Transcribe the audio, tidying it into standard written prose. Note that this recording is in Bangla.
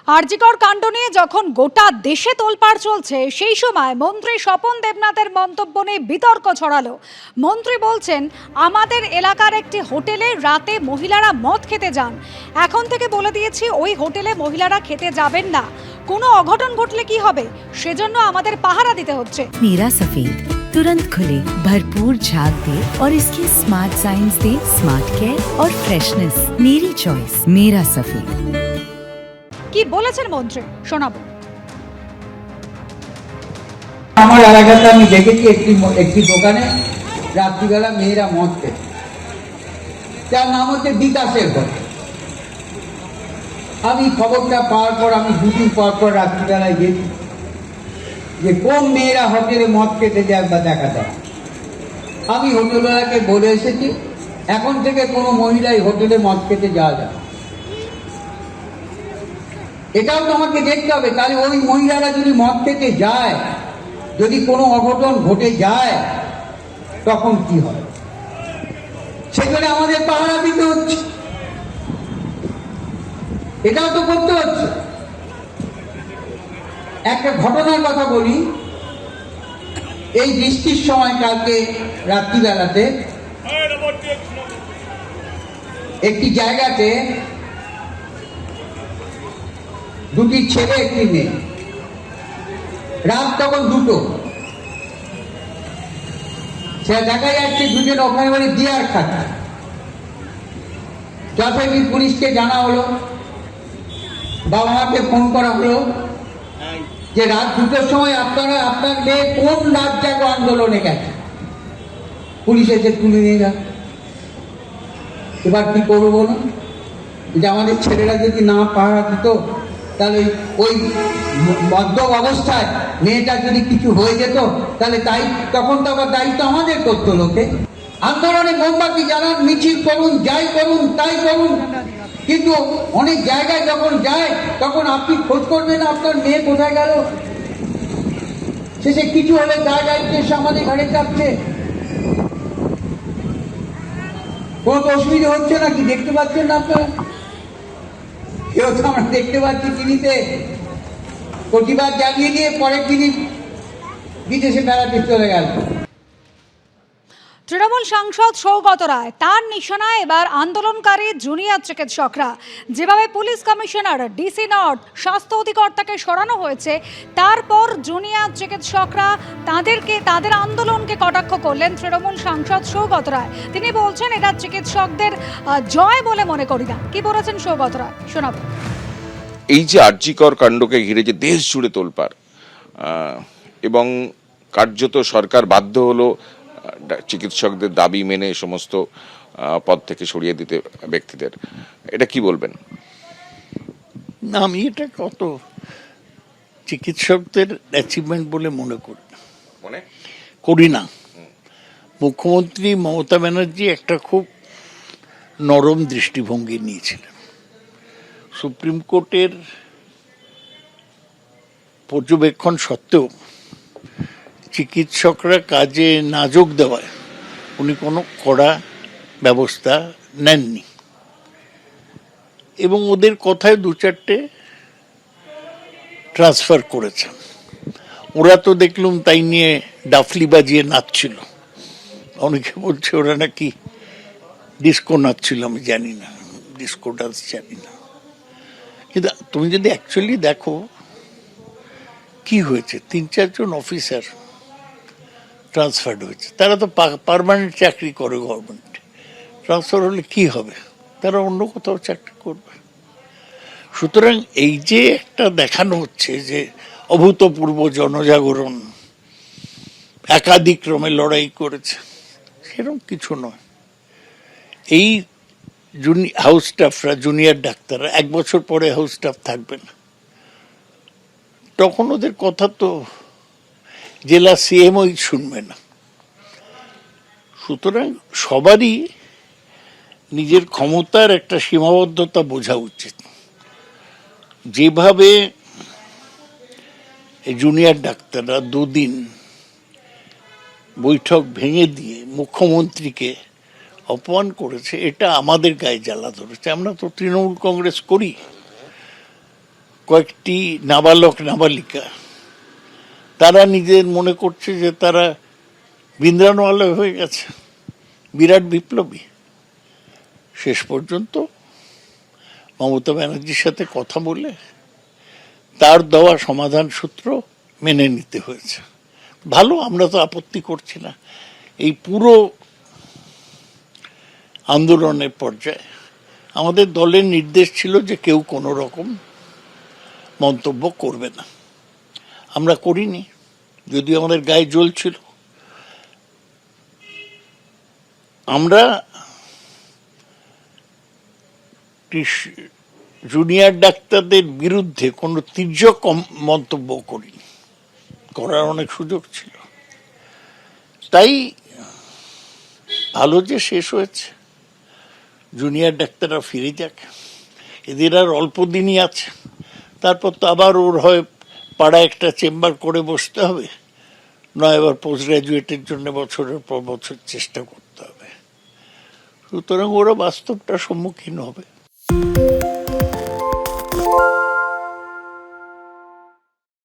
আরজিকর কাণ্ড নিয়ে যখন গোটা দেশে তোলপাড় চলছে সেই সময় মন্ত্রী স্বপন দেবনাথের মন্তব্য নিয়ে বিতর্ক ছড়ালো। মন্ত্রী বলছেন, আমাদের এলাকার একটি হোটেলে রাতে মহিলারা মদ খেতে যান, এখন থেকে বলে দিয়েছি ওই হোটেলে মহিলারা খেতে যাবেন না। কোনো অঘটন ঘটলে কি হবে, সেজন্য আমাদের পাহারা দিতে হচ্ছে। मीरा सफेद तुरंत खुले, भरपूर झाग दे और इसकी स्मार्ट साइंस दे स्मार्ट केयर और फ्रेशनेस। मेरी चॉइस मेरा सफेद। কি বলেছেন মন্ত্রী, শোনাবো। আমার এলাকাতে আমি দেখেছি একটি দোকানে রাত্রিবেলা মেয়েরা মদ খেত, তার নাম হচ্ছে বিকাশের ঘর। আমি খবরটা পাওয়ার পর আমি দুদিন পর রাত্রিবেলায় গেছি যে কোন মেয়েরা হোটেলে মদ খেতে যায় বা দেখা যায়। আমি হোটেলওয়ালাকে বলে এসেছি এখন থেকে কোনো মহিলাই হোটেলে মদ খেতে যাওয়া যায়। এটাও তো আমাকে দেখতে হবে, তাহলে ওই মহিলারা যদি মদ খেতে যায়, যদি কোনো অঘটন ঘটে যায় তখন কি হয়, সেখানে আমাদের পাহারা দিতে হচ্ছে, এটাও তো করতে হচ্ছে। একটা ঘটনার কথা বলি, এই বৃষ্টির সময় কালকে রাত্রিবেলাতে একটি জায়গাতে দুটি ছেলে একটি মেয়ে, রাত তখন 2টো, সে দেখা যাচ্ছে দুজন ওখানে মানে বিয়ার খাচ্ছে। যথারীতি পুলিশকে জানা হলো, বাবা মাকে ফোন করা হলো যে রাত 2টোর সময় আপনার মেয়ে কোন রাত জাগো আন্দোলনে গেছে। পুলিশ এসে তুলে নিয়ে গেল। এবার কি করবো বলুন, যে আমাদের ছেলেরা যদি না পাহারা দিত, তাহলে ওই মদ্য অবস্থায় মেয়েটা যদি কিছু হয়ে যেত, তাহলে তখন তো আবার দায়িত্ব আমাদের করতো। লোকে আন্দোলনে মোমবাতি জ্বালান, মিছিল করুন, যাই করুন তাই করুন, কিন্তু অনেক জায়গায় যখন যায় তখন আপনি খোঁজ করবেন আপনার মেয়ে কোথায় গেল। শেষে কিছু হলে তার দায়িত্ব এসে আমাদের ঘাড়ে চাপছে। কোনো তো অসুবিধা হচ্ছে না কি, দেখতে পাচ্ছেন না আপনারা? কেউ তো আমরা দেখতে পাচ্ছি টিভিতে, প্রতিবাদ জানিয়ে দিয়ে পরের দিনই বিদেশে বেড়াতে চলে গেল। তৃণমূল সাংসদ সৌগত রায়, তার নিশানায় এবার আন্দোলনকারী জুনিয়র চিকিৎসকরা। যেভাবে পুলিশ কমিশনার, ডিসি নর্থ, স্বাস্থ্য অধিকর্তাকে সরানো হয়েছে, তারপর জুনিয়র চিকিৎসকরা তাদের আন্দোলনকে কটাক্ষ করলেন তৃণমূল সাংসদ সৌগত রায়। তিনি বলছেন, এটা চিকিৎসকদের জয় বলে মনে করি না। কি বলেছেন সৌগত রায়, শোনাব। এই যে আরজিকর কাণ্ডকে ঘিরে যে দেশ জুড়ে তোলপাড়, এবং কার্যত সরকার বাধ্য হলো চিকিৎসকদের দাবি মেনে সমস্ত পদ থেকে সরিয়ে দিতে ব্যক্তিদের, এটা কি বলবেন? না, আমি এটা কত চিকিৎসকদের অ্যাচিভমেন্ট বলে মনে করি না। মুখ্যমন্ত্রী মমতা ব্যানার্জি একটা খুব নরম দৃষ্টিভঙ্গি নিয়েছিলেন। সুপ্রিম কোর্টের পর্যবেক্ষণ সত্ত্বেও চিকিৎসকরা কাজে না যোগ দেওয়ায় উনি কোনো কড়া ব্যবস্থা নেননি, এবং ওদের কথায় 2-4টে ট্রান্সফার করেছেন। ওরা তো দেখলুম তাই নিয়ে ডাফলি বাজিয়ে নাচছিল। অনেকে বলছে ওরা নাকি ডিস্কো নাচছিল, আমি জানি না, ডিস্কো ডান্স জানি না। কিন্তু তুমি যদি অ্যাকচুয়ালি দেখো কি হয়েছে, 3-4 জন অফিসার ট্রান্সফার্ড হয়েছে। তারা তো পার্মানেন্ট চাকরি করে গভর্নমেন্টে, ট্রান্সফার হলে কি হবে, তারা অন্য কোথাও চাকরি করবে। সুতরাং এই যে একটা দেখানো হচ্ছে যে অভূতপূর্ব জনজাগরণ, একাধিক ক্রমে লড়াই করেছে, সেরকম কিছু নয়। এই হাউস স্টাফরা, জুনিয়র ডাক্তাররা 1 বছর পরে হাউস স্টাফ থাকবে না, তখন ওদের কথা তো জেলা সিএমওই শুনবে না। সুতরাং সবারই নিজের ক্ষমতার একটা সীমাবদ্ধতা বোঝা উচিত। যেভাবে জুনিয়র ডাক্তাররা 2 দিন বৈঠক ভেঙে দিয়ে মুখ্যমন্ত্রীকে অপমান করেছে, এটা আমাদের গায়ে জ্বালা ধরেছে। আমরা তো তৃণমূল কংগ্রেস করি, কয়েকটি নাবালক নাবালিকা তারা নিজের মনে করছে যে তারা বিন্দ্রানওয়ালা হয়ে গেছে, বিরাট বিপ্লবী। শেষ পর্যন্ত মমতা ব্যানার্জির সাথে কথা বলে তার দেওয়া সমাধান সূত্র মেনে নিতে হয়েছে। ভালো, আমরা তো আপত্তি করছি না। এই পুরো আন্দোলনের পর্যায়ে আমাদের দলের নির্দেশ ছিল যে কেউ কোনো রকম মন্তব্য করবে না। আমরা করিনি, যদিও আমাদের গায়ে জ্বলছিল। আমরা জুনিয়র ডাক্তারদের বিরুদ্ধে কোনো তির্যক মন্তব্য করিনি, করার অনেক সুযোগ ছিল। তাই ভালো যে শেষ হয়েছে, জুনিয়র ডাক্তাররা ফিরে যাক, এদের আর অল্প দিনই আছে, তারপর তো আবার ওর হয় পাড়ায় একটা চেম্বার করে বসতে হবে, নয় এবার পোস্ট গ্রাজুয়েটের জন্য বছরের পর বছর চেষ্টা করতে হবে। সুতরাং ওরা বাস্তবটার সম্মুখীন হবে।